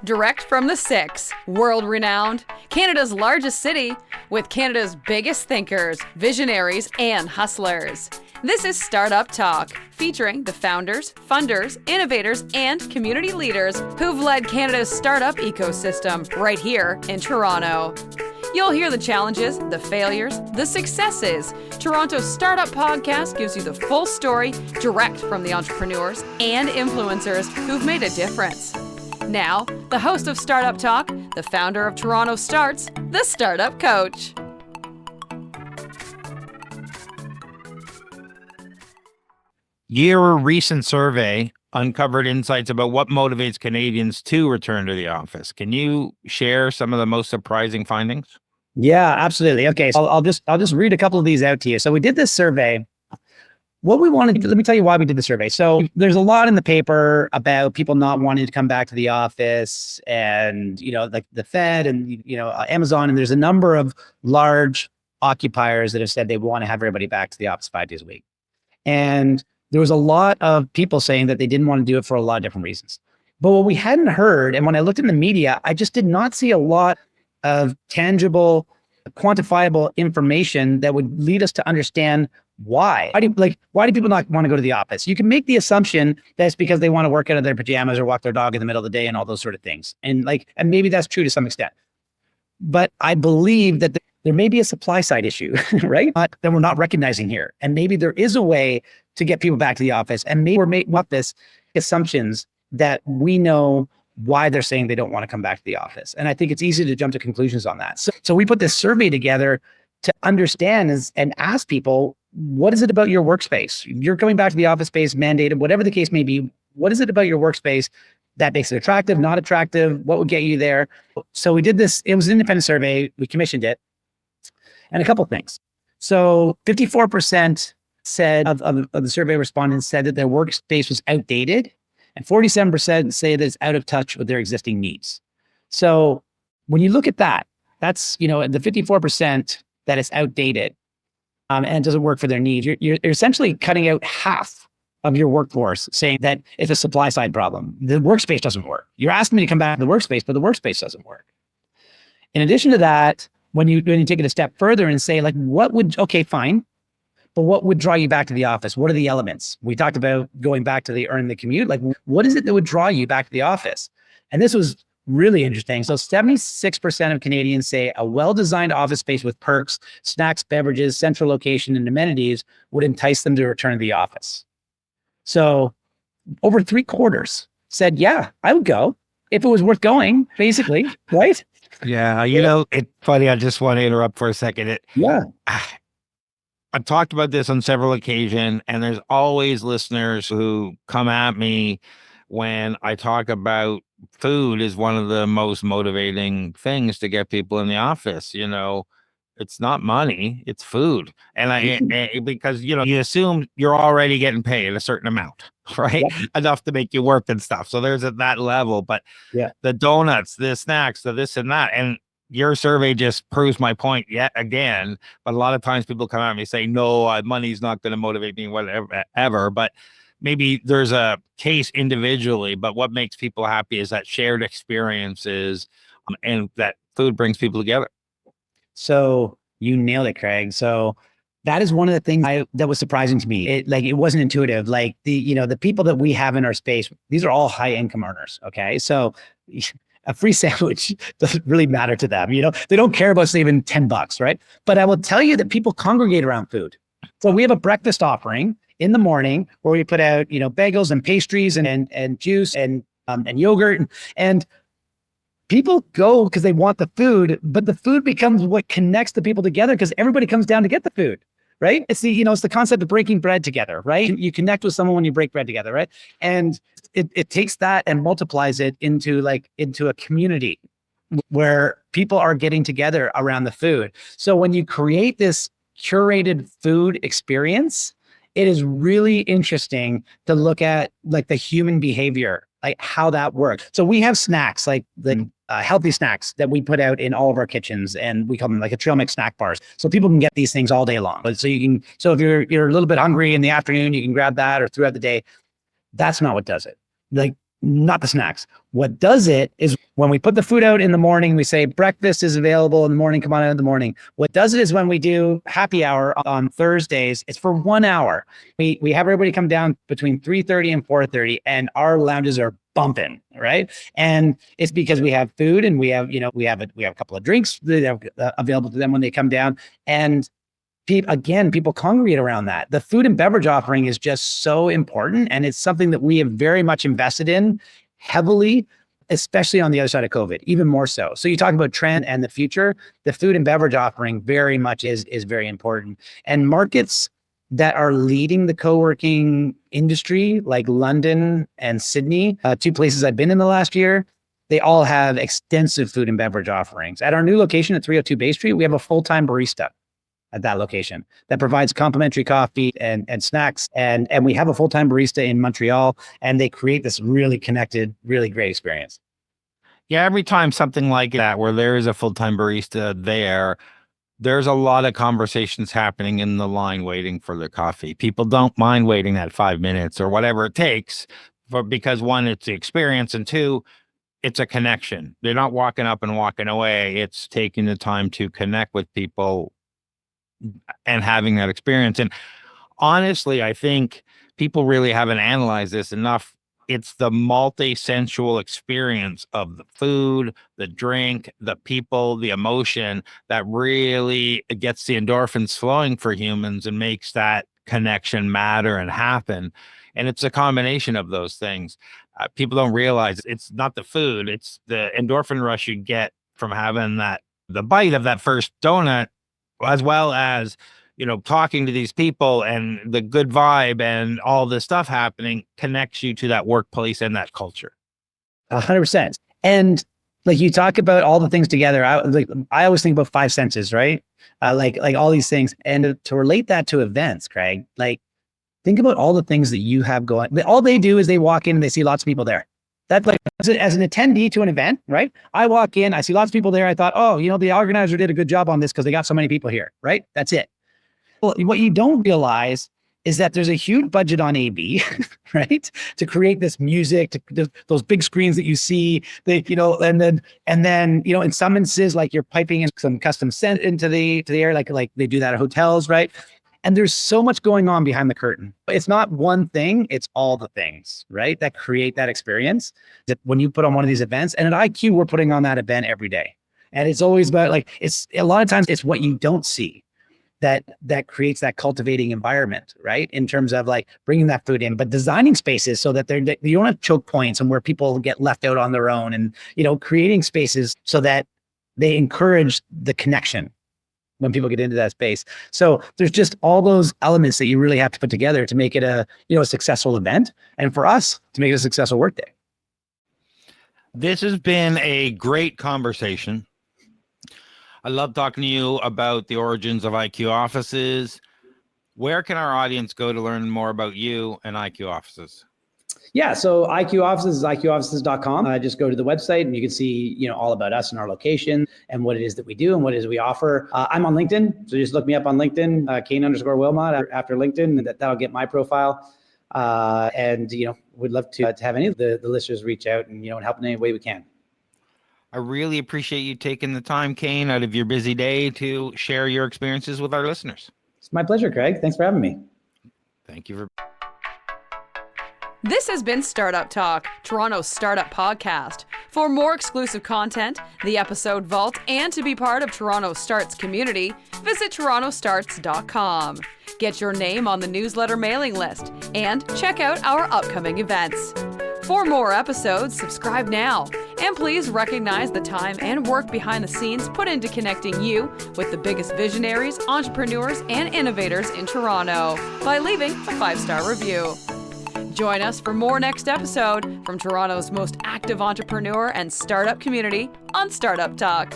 Direct from the Six, world-renowned, Canada's largest city, with Canada's biggest thinkers, visionaries, and hustlers. This is Startup Talk, featuring the founders, funders, innovators, and community leaders who've led Canada's startup ecosystem right here in Toronto. You'll hear the challenges, the failures, the successes. Toronto's Startup Podcast gives you the full story direct from the entrepreneurs and influencers who've made a difference. Now, the host of Startup Talk, the founder of TorontoStarts, the Startup Coach. Your recent survey uncovered insights about what motivates Canadians to return to the office. Can you share some of the most surprising findings? Yeah, absolutely. Okay, so I'll just read a couple of these out to you. So we did this survey. What we wanted to do, let me tell you why we did the survey. So there's a lot in the paper about people not wanting to come back to the office, and like the Fed and Amazon, and there's a number of large occupiers that have said they want to have everybody back to the office 5 days a week. And there was a lot of people saying that they didn't want to do it for a lot of different reasons. But what we hadn't heard, and when I looked in the media, I just did not see a lot of tangible, quantifiable information that would lead us to understand why. Why do people not want to go to the office? You can make the assumption that it's because they want to work out of their pajamas or walk their dog in the middle of the day and all those sort of things. And maybe that's true to some extent. But I believe that there may be a supply side issue, right? That we're not recognizing here. And maybe there is a way to get people back to the office, and maybe we're making up this assumptions that we know why they're saying they don't want to come back to the office. And I think it's easy to jump to conclusions on that. So we put this survey together to understand and ask people, what is it about your workspace? You're coming back to the office space, mandated, whatever the case may be. What is it about your workspace that makes it attractive, not attractive? What would get you there? So we did this. It was an independent survey. We commissioned it. And a couple of things. So 54% said of the survey respondents said that their workspace was outdated, and 47% say that it's out of touch with their existing needs. So when you look at that, that's, the 54% that is outdated and doesn't work for their needs, you're essentially cutting out half of your workforce, saying that it's a supply side problem. The workspace doesn't work. You're asking me to come back to the workspace, but the workspace doesn't work. In addition to that, when you take it a step further and say, okay, fine, but what would draw you back to the office? What are the elements? We talked about going back to the earn the commute. What is it that would draw you back to the office? And this was really interesting. So 76% of Canadians say a well-designed office space with perks, snacks, beverages, central location, and amenities would entice them to return to the office. So over 3/4 said, yeah, I would go if it was worth going, basically, right? Yeah, it's funny. I just want to interrupt for a second. I've talked about this on several occasions, and there's always listeners who come at me when I talk about food is one of the most motivating things to get people in the office. It's not money, it's food. And because, you assume you're already getting paid a certain amount, right? Yeah. Enough to make you work and stuff. So there's at that level, but the donuts, the snacks, the this and that. And your survey just proves my point yet again. But a lot of times people come at me and say, no, money's not going to motivate me, whatever, ever. But maybe there's a case individually, but what makes people happy is that shared experiences and that food brings people together. So you nailed it, Craig. So that is one of the things that was surprising to me. It wasn't intuitive. The people that we have in our space, these are all high income earners. Okay. So a free sandwich doesn't really matter to them. They don't care about saving $10, right? But I will tell you that people congregate around food. So we have a breakfast offering in the morning where we put out, bagels and pastries and juice and yogurt, and people go because they want the food, but the food becomes what connects the people together because everybody comes down to get the food, right? It's the concept of breaking bread together, right? You connect with someone when you break bread together, right? And it takes that and multiplies it into a community where people are getting together around the food. So when you create this curated food experience, it is really interesting to look at the human behavior, how that works. So we have snacks, the healthy snacks that we put out in all of our kitchens, and we call them a trail mix snack bars. So people can get these things all day long. So if you're a little bit hungry in the afternoon, you can grab that, or throughout the day. That's not what does it. not the snacks. What does it is when we put the food out in the morning, we say breakfast is available in the morning, come on out in the morning. What does it is when we do happy hour on Thursdays, it's for 1 hour. We have everybody come down between 3:30 and 4:30 and our lounges are bumping, right? And it's because we have food and we have a couple of drinks that are available to them when they come down. And people congregate around that. The food and beverage offering is just so important. And it's something that we have very much invested in heavily, especially on the other side of COVID, even more so. So you talk about trend and the future, the food and beverage offering very much is very important. And markets that are leading the co-working industry, like London and Sydney, two places I've been in the last year, they all have extensive food and beverage offerings. At our new location at 302 Bay Street, we have a full-time barista at that location that provides complimentary coffee and snacks. And we have a full-time barista in Montreal, and they create this really connected, really great experience. Yeah, every time something like that, where there is a full-time barista there's a lot of conversations happening in the line waiting for their coffee. People don't mind waiting that 5 minutes or whatever it takes because one, it's the experience, and two, it's a connection. They're not walking up and walking away. It's taking the time to connect with people and having that experience. And honestly, I think people really haven't analyzed this enough. It's the multi-sensual experience of the food, the drink, the people, the emotion that really gets the endorphins flowing for humans and makes that connection matter and happen. And it's a combination of those things. People don't realize it's not the food, it's the endorphin rush you get from having the bite of that first donut, as well as, talking to these people, and the good vibe and all this stuff happening connects you to that workplace and that culture. 100%. And like you talk about all the things together, I always think about 5 senses, right? Like all these things. And to relate that to events, Craig, like think about all the things that you have going. All they do is they walk in and they see lots of people there. That's like, as an attendee to an event, right? I walk in, I see lots of people there. I thought, the organizer did a good job on this because they got so many people here, right? That's it. Well, what you don't realize is that there's a huge budget on AB, right? To create this music, those big screens that you see, and then, in some instances, like you're piping in some custom scent into the air, like they do that at hotels, right? And there's so much going on behind the curtain. It's not one thing, it's all the things, right? That create that experience. That when you put on one of these events, and at IQ, we're putting on that event every day. And it's always about it's a lot of times it's what you don't see that creates that cultivating environment, right? In terms of bringing that food in, but designing spaces so that you don't have choke points and where people get left out on their own, and, creating spaces so that they encourage the connection when people get into that space. So there's just all those elements that you really have to put together to make it a successful event. And for us to make it a successful workday. This has been a great conversation. I love talking to you about the origins of IQ offices. Where can our audience go to learn more about you and IQ offices? Yeah, so IQ offices is iqoffices.com. Just go to the website and you can see, all about us and our location and what it is that we do and what it is we offer. I'm on LinkedIn, so just look me up on LinkedIn, Kane_Wilmot after LinkedIn, and that'll get my profile. And we'd love to have any of the listeners reach out and and help in any way we can. I really appreciate you taking the time, Kane, out of your busy day to share your experiences with our listeners. It's my pleasure, Craig. Thanks for having me. Thank you for. This has been Startup Talk, Toronto's startup podcast. For more exclusive content, the episode vault, and to be part of TorontoStarts community, visit TorontoStarts.com. Get your name on the newsletter mailing list and check out our upcoming events. For more episodes, subscribe now. And please recognize the time and work behind the scenes put into connecting you with the biggest visionaries, entrepreneurs, and innovators in Toronto by leaving a 5-star review. Join us for more next episode from Toronto's most active entrepreneur and startup community on Startup Talk.